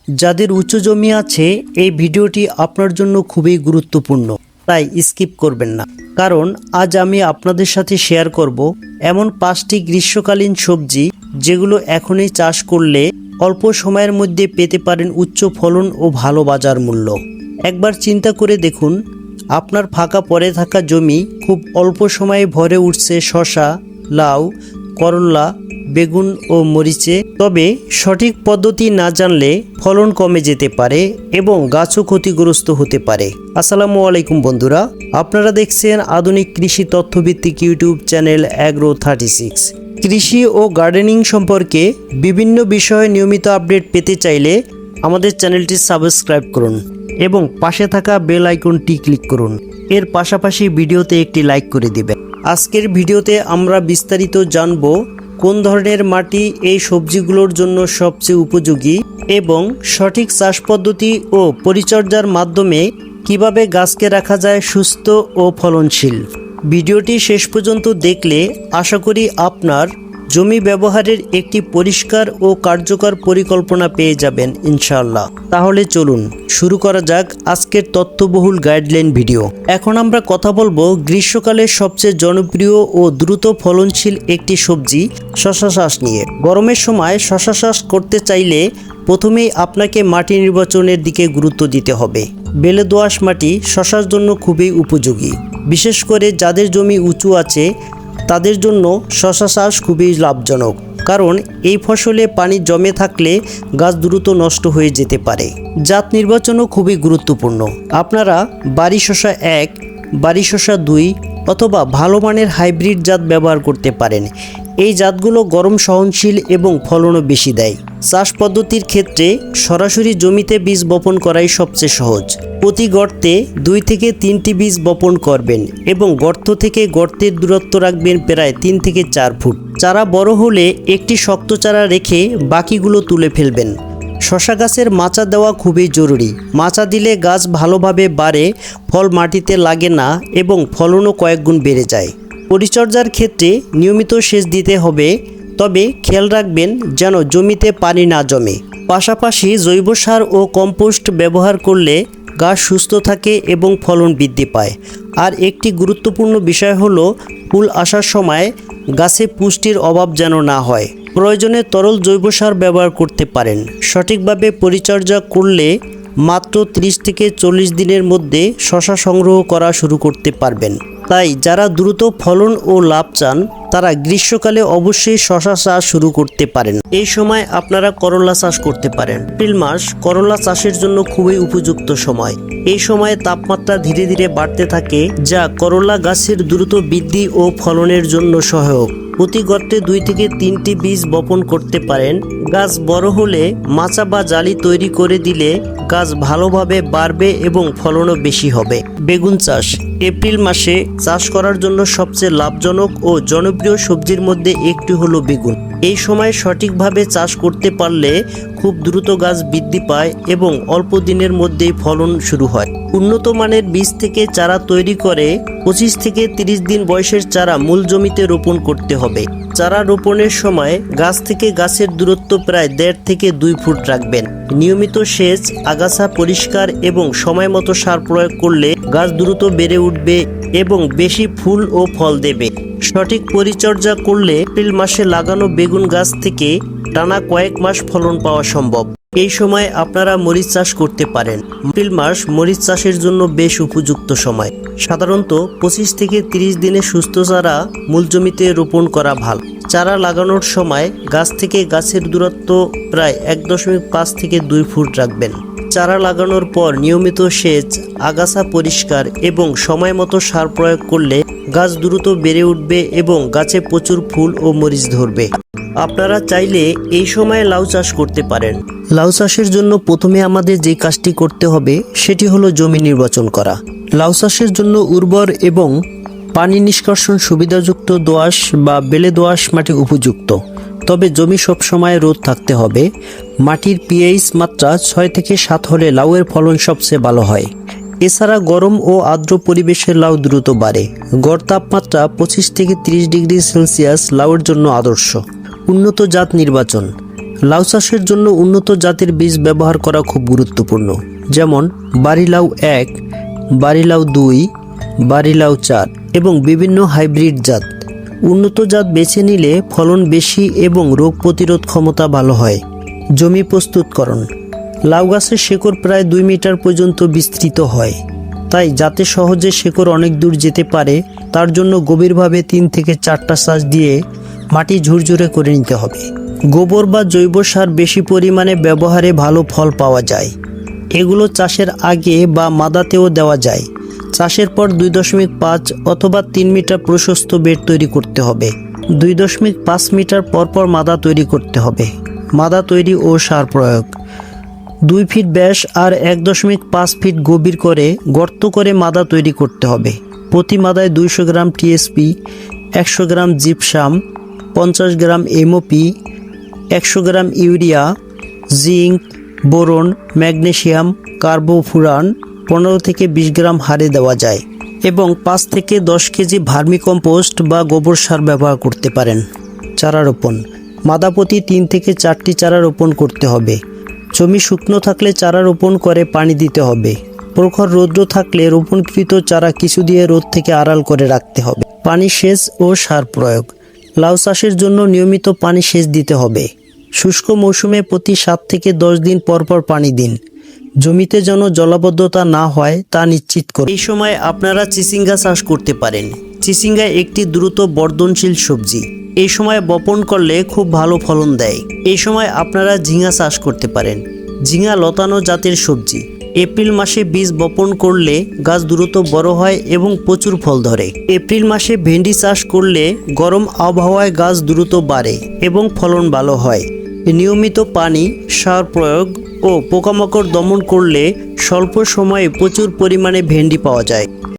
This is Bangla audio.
যাদের উঁচু জমি আছে এই ভিডিওটি আপনার জন্য খুবই গুরুত্বপূর্ণ, তাই স্কিপ করবেন না। কারণ আজ আমি আপনাদের সাথে শেয়ার করব এমন 5টি গ্রীষ্মকালীন সবজি যেগুলো এখনই চাষ করলে অল্প সময়ের মধ্যে পেতে পারেন উচ্চ ফলন ও ভালো বাজার মূল্য। একবার চিন্তা করে দেখুন, আপনার ফাঁকা পড়ে থাকা জমি খুব অল্প সময়ে ভরে উঠছে শসা, লাউ, করলা, বেগুন ও মরিচে। তবে সঠিক পদ্ধতি না জানলে ফলন কমে যেতে পারে এবং গাছও ক্ষতিগ্রস্ত হতে পারে। আসসালামু আলাইকুম বন্ধুরা, আপনারা দেখছেন আধুনিক কৃষি তথ্যভিত্তিক ইউটিউব চ্যানেল অ্যাগ্রো36। কৃষি ও গার্ডেনিং সম্পর্কে বিভিন্ন বিষয়ে নিয়মিত আপডেট পেতে চাইলে আমাদের চ্যানেলটি সাবস্ক্রাইব করুন এবং পাশে থাকা বেল আইকনটি ক্লিক করুন। এর পাশাপাশি ভিডিওতে একটি লাইক করে দিবেন। আজকের ভিডিওতে আমরা বিস্তারিত জানব কোন ধরনের মাটি এই সবজিগুলোর জন্য সবচেয়ে উপযোগী এবং সঠিক চাষ পদ্ধতি ও পরিচর্যার মাধ্যমে কিভাবে গাছকে রাখা যায় সুস্থ ও ফলনশীল। ভিডিওটি শেষ পর্যন্ত দেখলে আশা করি আপনার জমি ব্যবহারের একটি পরিষ্কার ও কার্যকর পরিকল্পনা পেয়ে যাবেন ইনশাআল্লাহ। তাহলে চলুন শুরু করা যাক আজকের তথ্যবহুল গাইডলাইন ভিডিও। এখন আমরা কথা বলবো গ্রীষ্মকালের সবচেয়ে জনপ্রিয় ও দ্রুত ফলনশীল একটি সবজি শসা চাষ নিয়ে। গরমের সময় শসা চাষ করতে চাইলে প্রথমেই আপনাকে মাটি নির্বাচনের দিকে গুরুত্ব দিতে হবে। বেলে দোআঁশ মাটি শসার জন্য খুবই উপযোগী, বিশেষ করে যাদের জমি উঁচু আছে তাদের জন্য শসা চাষ খুবই লাভজনক, কারণ এই ফসলে পানি জমে থাকলে গাছ দ্রুত নষ্ট হয়ে যেতে পারে। জাত নির্বাচনও খুবই গুরুত্বপূর্ণ। আপনারা বাড়ি শসা 1, বাড়ি শসা 2 অথবা ভালো মানের হাইব্রিড জাত ব্যবহার করতে পারেন। এই জাতগুলো গরম সহনশীল এবং ফলনও বেশি দেয়। চাষ পদ্ধতির ক্ষেত্রে সরাসরি জমিতে বীজ বপন করাই সবচেয়ে সহজ। প্রতি গর্তে 2 থেকে 3টি বীজ বপন করবেন এবং গর্ত থেকে গর্তের দূরত্ব রাখবেন প্রায় 3 থেকে 4 ফুট। চারা বড় হলে একটি শক্ত চারা রেখে বাকিগুলো তুলে ফেলবেন। শসা গাছের মাচা দেওয়া খুবই জরুরি। মাচা দিলে গাছ ভালোভাবে বাড়ে, ফল মাটিতে লাগে না এবং ফলনও কয়েক গুণ বেড়ে যায়। পরিচর্যার ক্ষেত্রে নিয়মিত সেচ দিতে হবে, তবে খেয়াল রাখবেন যেন জমিতে পানি না জমে। পাশাপাশি জৈব সার ও কম্পোস্ট ব্যবহার করলে গাছ সুস্থ থাকে এবং ফলন বৃদ্ধি পায়। আর একটি গুরুত্বপূর্ণ বিষয় হলো ফুল আসার সময় গাছে পুষ্টির অভাব যেন না হয়। প্রয়োজনে তরল জৈব সার ব্যবহার করতে পারেন। সঠিকভাবে পরিচর্যা করলে মাত্র 30 থেকে 40 দিনের মধ্যে শসা সংগ্রহ করা শুরু করতে পারবেন। তাই যারা দ্রুত ফলন ও লাভ চান তারা গ্রীষ্মকালে অবশ্যই শসা চাষ শুরু করতে পারেন। এই সময় আপনারা করলা চাষ করতে পারেন। এপ্রিল মাস করলা চাষের জন্য খুবই উপযুক্ত সময়। এই সময়ে তাপমাত্রা ধীরে ধীরে বাড়তে থাকে, যা করলা গাছের দ্রুত বৃদ্ধি ও ফলনের জন্য সহায়ক। প্রতি গর্তে 2 থেকে 3টি বীজ বপন করতে পারেন। গাছ বড় হলে মাচা বা জালি তৈরি করে দিলে গাছ ভালোভাবে বাড়বে এবং ফলনও বেশি হবে। বেগুন চাষ এপ্রিল মাসে চাষ করার জন্য সবচেয়ে লাভজনক ও জনপ্রিয় সবজির মধ্যে একটি হলো বেগুন। এই সময় সঠিকভাবে চাষ করতে পারলে খুব দ্রুত গাছ বৃদ্ধি পায় এবং অল্প দিনের মধ্যেই ফলন শুরু হয়। উন্নত মানের বীজ থেকে চারা তৈরি করে 25 থেকে 30 দিন বয়সের চারা মূল জমিতে রোপণ করতে হবে। চারা রোপণের সময় গাছ থেকে গাছের দূরত্ব প্রায় 1.5 থেকে 2 ফুট রাখবেন। নিয়মিত সেচ, আগাছা পরিষ্কার এবং সময় মতো সার প্রয়োগ করলে গাছ দ্রুত বেড়ে উঠবে এবং বেশি ফুল ও ফল দেবে। সঠিক পরিচর্যা করলে এপ্রিল মাসে লাগানো বেগুন গাছ থেকে টানা কয়েক মাস ফলন পাওয়া সম্ভব। এই সময় আপনারা মরিচ চাষ করতে পারেন। এপ্রিল মাস মরিচ চাষের জন্য বেশ উপযুক্ত সময়। সাধারণত 25 থেকে 30 দিনে সুস্থ চারা মূল জমিতে রোপণ করা ভালো। চারা লাগানোর সময় গাছ থেকে গাছের দূরত্ব প্রায় 1.5 থেকে 2 ফুট রাখবেন। চারা লাগানোর পর নিয়মিত সেচ, আগাছা পরিষ্কার এবং সময় মতো সার প্রয়োগ করলে গাছ দ্রুত বেড়ে উঠবে এবং গাছে প্রচুর ফুল ও মরিচ ধরবে। আপনারা চাইলে এই সময়ে লাউ চাষ করতে পারেন। লাউ চাষের জন্য প্রথমে আমাদের যে কাজটি করতে হবে সেটি হলো জমি নির্বাচন করা। লাউ চাষের জন্য উর্বর এবং পানি নিষ্কাশন সুবিধাযুক্ত দোআঁশ বা বেলে দোআঁশ মাটি উপযুক্ত, তবে জমি সবসময় রোদ থাকতে হবে। মাটির pH মাত্রা 6 থেকে 7 হলে লাউয়ের ফলন সবচেয়ে ভালো হয়। এছাড়া গরম ও আর্দ্র পরিবেশে লাউ দ্রুত বাড়ে। গড় তাপমাত্রা 25 থেকে 30 ডিগ্রি সেলসিয়াস লাউয়ের জন্য আদর্শ। উন্নত জাত নির্বাচন। লাউ চাষের জন্য উন্নত জাতের বীজ ব্যবহার করা খুব গুরুত্বপূর্ণ, যেমন বাড়িলাউ 1, বাড়িলাউ 2, বাড়িলাউ 4 এবং বিভিন্ন হাইব্রিড জাত। উন্নত জাত বেছে নিলে ফলন বেশি এবং রোগ প্রতিরোধ ক্ষমতা ভালো হয়। জমি প্রস্তুতকরণ। লাউ গাছের শেকড় প্রায় 2 মিটার পর্যন্ত বিস্তৃত হয়, তাই যাতে সহজে শেকড় অনেক দূর যেতে পারে তার জন্য গভীরভাবে 3 থেকে 4টা চাষ দিয়ে মাটি ঝুরঝুরে করে নিতে হবে। গোবর বা জৈব সার বেশি পরিমাণে ব্যবহারে ভালো ফল পাওয়া যায়। এগুলো চাষের আগে বা মাদাতেও দেওয়া যায়। চাষের পর 2.5 অথবা 3 মিটার প্রশস্ত বেড তৈরি করতে হবে। 2.5 মিটার পরপর মাদা তৈরি করতে হবে। মাদা তৈরি ও সার প্রয়োগ। 2 ফিট ব্যাস আর 1.5 ফিট গভীর করে গর্ত করে মাদা তৈরি করতে হবে। প্রতি মাদায় 200 gram TSP, 100 gram gypsum, 50 gram MOP, 100 gram urea, zinc, boron, magnesium, carbofuran 15 থেকে 20 গ্রাম হারে দেওয়া যায় এবং 5 থেকে 10 কেজি ভার্মিকম্পোস্ট বা গোবর সার ব্যবহার করতে পারেন। চারা রোপণ। মাদা প্রতি 3 থেকে 4টি চারা রোপণ করতে হবে। জমি শুকনো থাকলে চারা রোপণ করে পানি দিতে হবে। প্রখর রৌদ্র থাকলে রোপণকৃত চারা কিছু দিয়ে রোদ থেকে আড়াল করে রাখতে হবে। পানি সেচ ও সার প্রয়োগ। লাউ চাষের জন্য নিয়মিত পানি সেচ দিতে হবে। শুষ্ক মৌসুমে প্রতি 7 থেকে 10 দিন পর পর পানি দিন। জমিতে যেন জলাবদ্ধতা না হয় তা নিশ্চিত করুন। এই সময় আপনারা চিচিঙ্গা চাষ করতে পারেন। চিচিঙ্গা একটি দ্রুত বর্ধনশীল সবজি। এই সময় বপন করলে খুব ভালো ফলন দেয়। এই সময় আপনারা ঝিঙা চাষ করতে পারেন। ঝিঙা লতানো জাতের সবজি। এপ্রিল মাসে বীজ বপন করলে গাছ দ্রুত বড় হয় এবং প্রচুর ফল ধরে। এপ্রিল মাসে ভেন্ডি চাষ করলে গরম আবহাওয়ায় গাছ দ্রুত বাড়ে এবং ফলন ভালো হয়। নিয়মিত পানি, সার প্রয়োগ ও পোকামাকড় দমন করলে স্বল্প সময়ে প্রচুর পরিমাণে ভেন্ডি পাওয়া যায়।